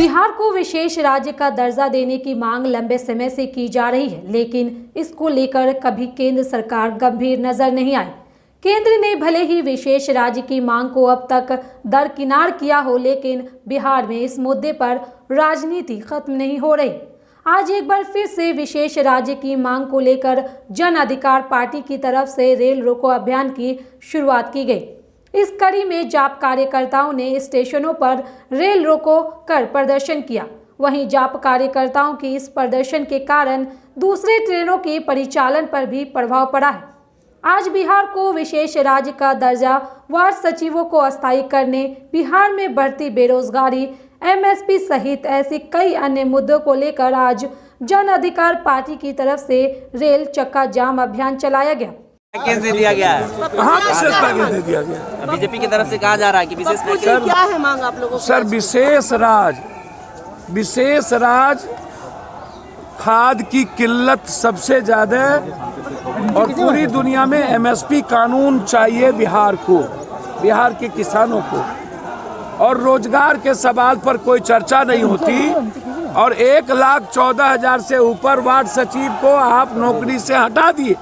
बिहार को विशेष राज्य का दर्जा देने की मांग लंबे समय से की जा रही है, लेकिन इसको लेकर कभी केंद्र सरकार गंभीर नजर नहीं आई। केंद्र ने भले ही विशेष राज्य की मांग को अब तक दरकिनार किया हो, लेकिन बिहार में इस मुद्दे पर राजनीति खत्म नहीं हो रही। आज एक बार फिर से विशेष राज्य की मांग को लेकर जन अधिकार पार्टी की तरफ से रेल रोको अभियान की शुरुआत की गई। इस कड़ी में जाप कार्यकर्ताओं ने स्टेशनों पर रेल रोको कर प्रदर्शन किया। वहीं जाप कार्यकर्ताओं की इस प्रदर्शन के कारण दूसरे ट्रेनों के परिचालन पर भी प्रभाव पड़ा है। आज बिहार को विशेष राज्य का दर्जा, वार्ड सचिवों को अस्थायी करने, बिहार में बढ़ती बेरोजगारी, एमएसपी सहित ऐसे कई अन्य मुद्दों को लेकर आज जन अधिकार पार्टी की तरफ से रेल चक्का जाम अभियान चलाया गया। केस दे दिया गया है। हाँ, विशेष पैकेज दे दिया गया। बीजेपी की तरफ से कहा जा रहा है कि विशेष पैकेज क्या है मांग आप लोगों को? सर, विशेष राज खाद की किल्लत सबसे ज्यादा और पूरी दुनिया में एमएसपी कानून चाहिए बिहार को, बिहार के किसानों को। और रोजगार के सवाल पर कोई चर्चा नहीं होती। और 1,14,000 से ऊपर वार्ड सचिव को आप नौकरी से हटा दिए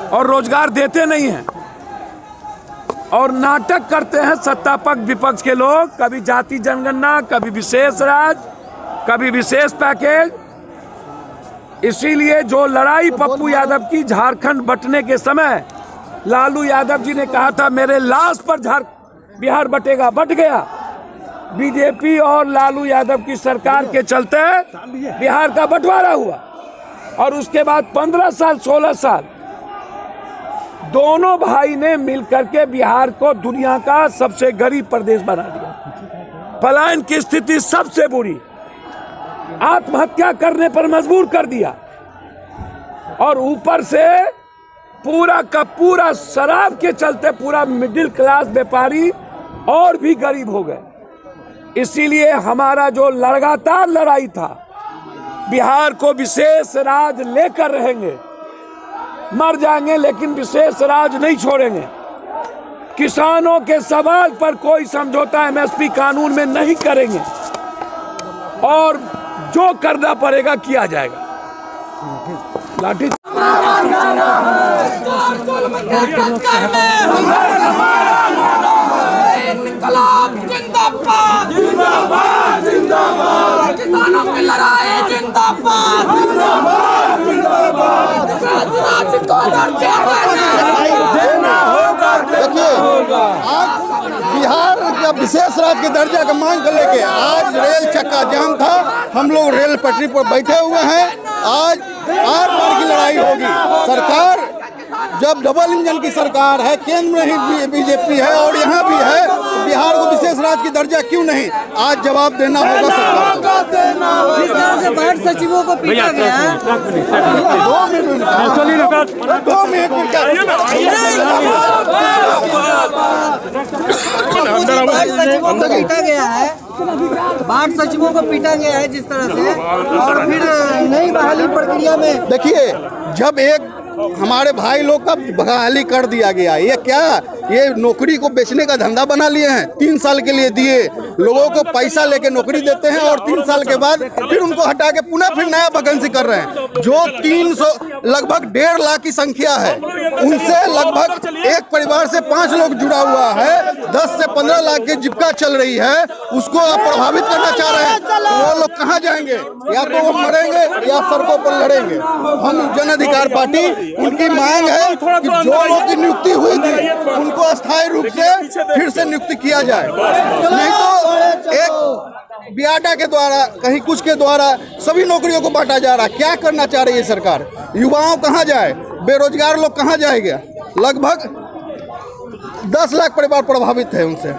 और रोजगार देते नहीं हैं और नाटक करते हैं सत्ता पक्ष विपक्ष के लोग। कभी जाति जनगणना, कभी विशेष राज, कभी विशेष पैकेज। इसीलिए जो लड़ाई पप्पू यादव की झारखंड बंटने के समय लालू यादव जी ने कहा था मेरे लाश पर बिहार बटेगा, बट गया। बीजेपी और लालू यादव की सरकार के चलते बिहार का बंटवारा हुआ और उसके बाद 15 साल 16 साल दोनों भाई ने मिलकर के बिहार को दुनिया का सबसे गरीब प्रदेश बना दिया। पलायन की स्थिति सबसे बुरी, आत्महत्या करने पर मजबूर कर दिया और ऊपर से पूरा का पूरा शराब के चलते पूरा मिडिल क्लास व्यापारी और भी गरीब हो गए। इसीलिए हमारा जो लगातार लड़ाई था, बिहार को विशेष राज लेकर रहेंगे, मर जाएंगे लेकिन विशेष राज नहीं छोड़ेंगे। किसानों के सवाल पर कोई समझौता एमएसपी कानून में नहीं करेंगे और जो करना पड़ेगा किया जाएगा। लाठी जिंदाबाद जिंदाबाद जिंदाबाद, किसानों की लड़ाई जिंदाबाद जिंदाबाद जिंदाबाद, देना होगा। आज बिहार का विशेष राज्य के दर्जा का मांग को लेके आज रेल चक्का जाम था। हम लोग रेल पटरी पर बैठे हुए हैं। आज आर पार की लड़ाई होगी। सरकार जब डबल इंजन की सरकार है, केंद्र में ही बीजेपी है और यहाँ भी है, तो बिहार को विशेष राज्य की दर्जा क्यों नहीं? आज जवाब देना होगा सरकार को। जिस तरह से वार्ड सचिवों को पीटा गया है, 2 मिनट वार्ड सचिवों को पीटा गया है, वार्ड सचिवों को पीटा गया है जिस तरह से, और फिर नई बहाली प्रक्रिया में देखिए, जब एक हमारे भाई लोग का बहाली कर दिया गया, ये क्या, ये नौकरी को बेचने का धंधा बना लिए हैं। 3 साल के लिए दिए, लोगों को पैसा लेके नौकरी देते हैं और 3 साल के बाद फिर उनको हटा के पुनः फिर नया वैकेंसी कर रहे हैं। जो 300 लगभग 1.5 लाख की संख्या है, उनसे लगभग एक परिवार से 5 लोग जुड़ा हुआ है। 10 से 15 लाख की जीविका चल रही है, उसको आप प्रभावित करना चाह रहे हैं। वो लोग कहाँ जाएंगे? या तो वो मरेंगे या सड़कों पर लड़ेंगे। हम जन अधिकार पार्टी, उनकी मांग है कि जो लोग की नियुक्ति हुई थी उनको अस्थायी रूप से फिर से नियुक्ति किया जाए, नहीं तो एक बियाडा के द्वारा, कहीं कुछ के द्वारा सभी नौकरियों को बांटा जा रहा है। क्या करना चाह रही है सरकार? युवाओं कहाँ जाए? बेरोजगार लोग कहाँ जाएंगे? लगभग 10 लाख परिवार प्रभावित है उनसे।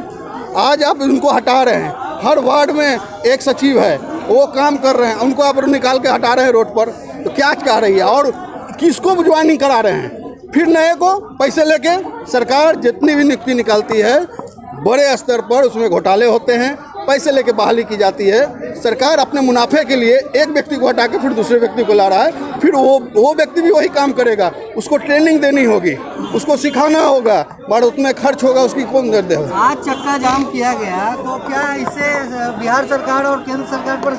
आज आप उनको हटा रहे हैं। हर वार्ड में एक सचिव है, वो काम कर रहे हैं, उनको आप निकाल के हटा रहे हैं रोड पर। तो क्या कह रही है? और किसको ज्वाइनिंग करा रहे हैं? फिर नए को पैसे लेके सरकार जितनी भी नियुक्ति निकालती है बड़े स्तर पर उसमें घोटाले होते हैं। पैसे लेके बहाली की जाती है। सरकार अपने मुनाफे के लिए एक व्यक्ति को हटा के फिर दूसरे व्यक्ति को ला रहा है, फिर वो व्यक्ति भी वही काम करेगा। उसको ट्रेनिंग देनी होगी, उसको सिखाना होगा, बड़ा उसमें खर्च होगा, उसकी कौन दे देगा। आज चक्का जाम किया गया, तो क्या इससे बिहार सरकार और केंद्र सरकार पर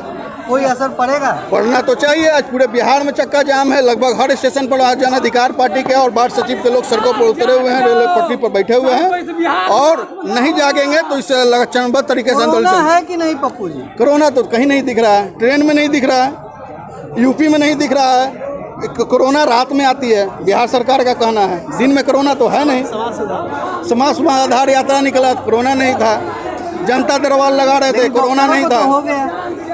कोई असर पड़ेगा? पड़ना तो चाहिए। आज पूरे बिहार में चक्का जाम है, लगभग हर स्टेशन पर आज जन अधिकार पार्टी के और वार्ड सचिव के लोग सड़कों पर उतरे हुए हैं, रेलवे पटरी पर बैठे हुए हैं, और नहीं जागेंगे तो इससे चरणबद्ध तरीके से आंदोलन है कि नहीं पप्पू जी? कोरोना तो कहीं नहीं दिख रहा है, ट्रेन में नहीं दिख रहा है, यूपी में नहीं दिख रहा है। कोरोना रात में आती है, बिहार सरकार का कहना है, दिन में कोरोना तो है नहीं। समाज सुधार यात्रा निकला, कोरोना नहीं था। जनता दरबार लगा रहे थे, कोरोना नहीं था।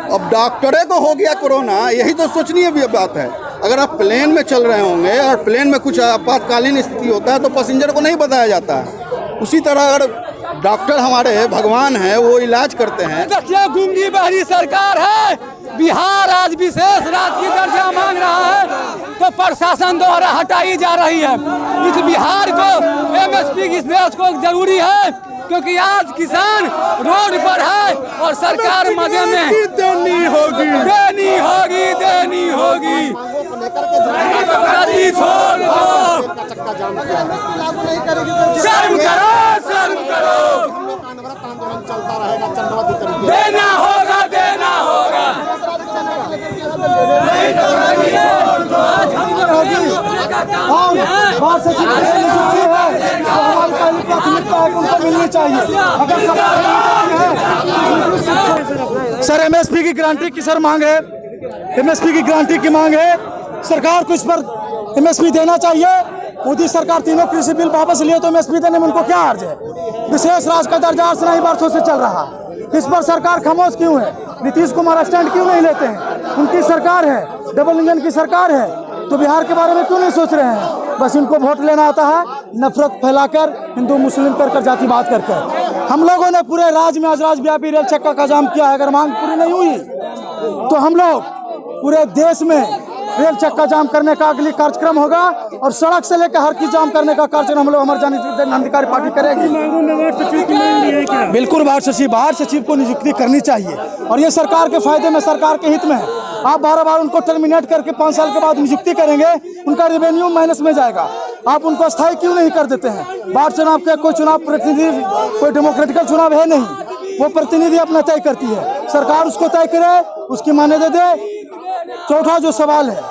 अब डॉक्टरे को हो गया कोरोना, यही तो सोचनीय भी बात है। अगर आप प्लेन में चल रहे होंगे और प्लेन में कुछ आपातकालीन स्थिति होता है तो पैसेंजर को नहीं बताया जाता है। उसी तरह अगर डॉक्टर हमारे भगवान है, वो इलाज करते हैं। देखिए, गूंगी बहरी सरकार है, बिहार आज विशेष राज्य की दर्जा मांग रहा है तो प्रशासन द्वारा हटाई जा रही है। इस बिहार को MSP की स्पेश को जरूरी है, क्योंकि आज किसान रोड पर है और सरकार मजे में देनी होगी। शर्म करो, देना होगा। मिलनी चाहिए। अगर सर MSP की गारंटी की सर मांग है, MSP की गारंटी की मांग है। सरकार को इस पर MSP देना चाहिए। मोदी सरकार तीनों कृषि बिल वापस लिए तो MSP देने में उनको क्या अर्ज है? विशेष राज्य का दर्जा 8 वर्षों से चल रहा, इस पर सरकार खामोश क्यों है? नीतीश कुमार स्टैंड क्यों नहीं लेते हैं? उनकी सरकार है, डबल इंजन की सरकार है, तो बिहार के बारे में क्यों नहीं सोच रहे हैं? बस इनको वोट लेना आता है, नफरत फैलाकर, हिंदू मुस्लिम कर जातिवाद करके। हम लोगों ने पूरे राज्य में आज राज्यव्यापी रेल चक्का का जाम किया है। अगर मांग पूरी नहीं हुई तो हम लोग पूरे देश में रेल चक्का जाम करने का अगली कार्यक्रम होगा, और सड़क से लेकर हर की जाम करने का कार्यक्रम हम लोग हमारी जन अधिकारी पार्टी करेगी। बिल्कुल, वार्ड सचिव को नियुक्ति करनी चाहिए, और ये सरकार के फायदे में, सरकार के हित में है। आप बार उनको टर्मिनेट करके 5 साल के बाद नियुक्ति करेंगे, उनका रेवेन्यू माइनस में जाएगा। आप उनको स्थायी क्यों नहीं कर देते हैं? वार्ड चुनाव के कोई चुनाव प्रतिनिधि, कोई डेमोक्रेटिकल चुनाव है नहीं, वो प्रतिनिधि अपना तय करती है, सरकार उसको तय करे, उसकी मान्यता दे। चौथा जो सवाल है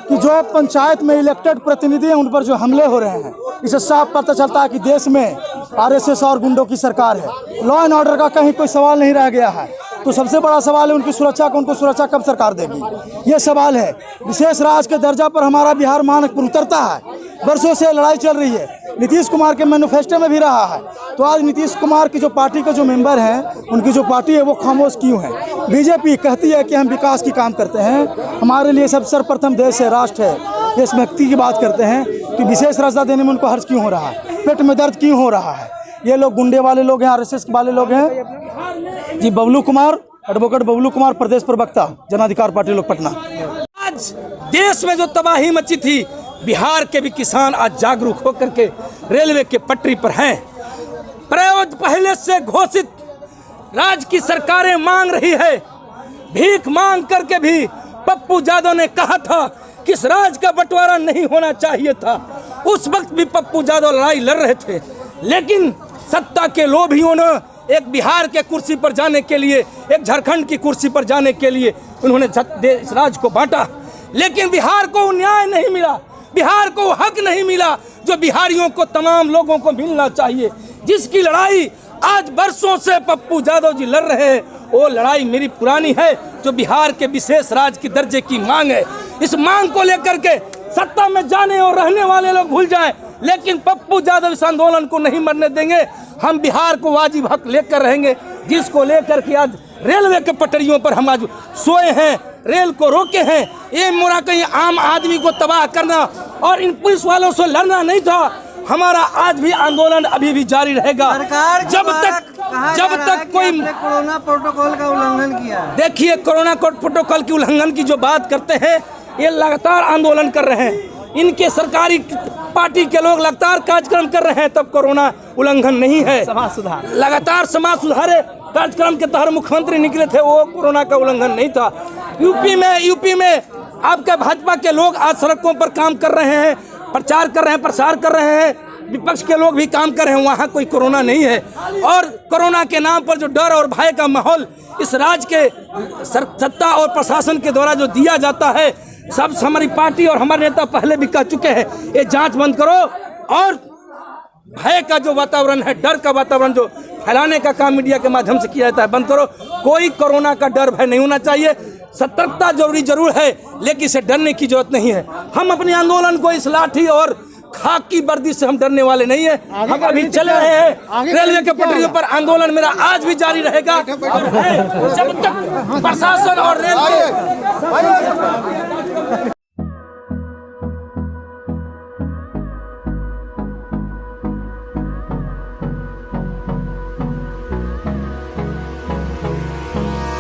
कि जो पंचायत में इलेक्टेड प्रतिनिधि हैं, उन पर जो हमले हो रहे हैं, इससे साफ पता चलता है कि देश में RSS और गुंडों की सरकार है। लॉ एंड ऑर्डर का कहीं कोई सवाल नहीं रह गया है। तो सबसे बड़ा सवाल है उनकी सुरक्षा का, उनको सुरक्षा कब सरकार देगी? ये सवाल है। विशेष राज्य के दर्जा पर हमारा बिहार मानक पर उतरता है। वर्षों से लड़ाई चल रही है, नीतीश कुमार के मैनिफेस्टो में भी रहा है। तो आज नीतीश कुमार की जो पार्टी के जो मेंबर हैं, उनकी जो पार्टी है वो खामोश क्यों है? बीजेपी कहती है कि हम विकास की काम करते हैं, हमारे लिए सब सर्वप्रथम देश है, राष्ट्र है, देशभक्ति की बात करते हैं, कि विशेष राजदा देने में उनको हर्ष क्यों हो रहा है? पेट में दर्द क्यों हो रहा है? ये लोग गुंडे वाले लोग हैं, RSS वाले लोग हैं जी। बबलू कुमार, एडवोकेट बबलू कुमार, प्रदेश प्रवक्ता, जन अधिकार पार्टी लोग, पटना। आज देश में जो तबाही मची थी, बिहार के भी किसान आज जागरूक होकर के रेलवे के पटरी पर हैं। प्रयोग पहले से घोषित राज्य की सरकारें मांग रही है, भीख मांग करके भी पप्पू यादव ने कहा था कि इस राज्य का बंटवारा नहीं होना चाहिए था। उस वक्त भी पप्पू यादव लड़ाई लड़ रहे थे, लेकिन सत्ता के लोभियों ने एक बिहार के कुर्सी पर जाने के लिए, एक झारखंड की कुर्सी पर जाने के लिए उन्होंने इस राज्य को बांटा, लेकिन बिहार को न्याय नहीं मिला, बिहार को हक नहीं मिला जो बिहारियों को, तमाम लोगों को मिलना चाहिए। जिसकी लड़ाई आज वर्षों से पप्पू यादव जी लड़ रहे हैं, वो लड़ाई मेरी पुरानी है, जो बिहार के विशेष राज्य की दर्जे की मांग है। इस मांग को लेकर के सत्ता में जाने और रहने वाले लोग भूल जाएं, लेकिन पप्पू यादव इस आंदोलन को नहीं मरने देंगे। हम बिहार को वाजिब हक लेकर रहेंगे, जिसको लेकर के आज रेलवे के पटरियों पर हम आज सोए हैं, रेल को रोके हैं। ये मोरा कहीं आम आदमी को तबाह करना और इन पुलिस वालों से लड़ना नहीं था। हमारा आज भी आंदोलन अभी भी जारी रहेगा जब तक कोई कोरोना प्रोटोकॉल का उल्लंघन किया। देखिए, कोरोना प्रोटोकॉल की उल्लंघन की जो बात करते हैं, ये लगातार आंदोलन कर रहे हैं, इनके सरकारी पार्टी के लोग लगातार कार्यक्रम कर रहे हैं, तब कोरोना उल्लंघन नहीं है। समाज सुधार, लगातार समाज सुधार है। कार्यक्रम के तहत मुख्यमंत्री निकले थे, वो कोरोना का उल्लंघन नहीं था। यूपी में आपके भाजपा के लोग आज सड़कों पर काम कर रहे हैं, प्रचार कर रहे हैं, प्रसार कर रहे हैं, विपक्ष के लोग भी काम कर रहे हैं, वहाँ कोई कोरोना नहीं है। और कोरोना के नाम पर जो डर और भय का माहौल इस राज्य के सत्ता और प्रशासन के द्वारा जो दिया जाता है, सब हमारी पार्टी और हमारे नेता पहले भी कह चुके हैं, ये जांच बंद करो और भय का जो वातावरण है, डर का वातावरण जो फैलाने का काम मीडिया के माध्यम से किया जाता है, बंद करो। कोई कोरोना का डर भय नहीं होना चाहिए। सतर्कता जरूर है, लेकिन इसे डरने की जरूरत नहीं है। हम अपने आंदोलन को इस लाठी और खाक की वर्दी से हम डरने वाले नहीं है। हम अभी चले रहे हैं रेलवे के पटरियों पर, आंदोलन मेरा आज भी जारी रहेगा। जब तक प्रशासन और रेल के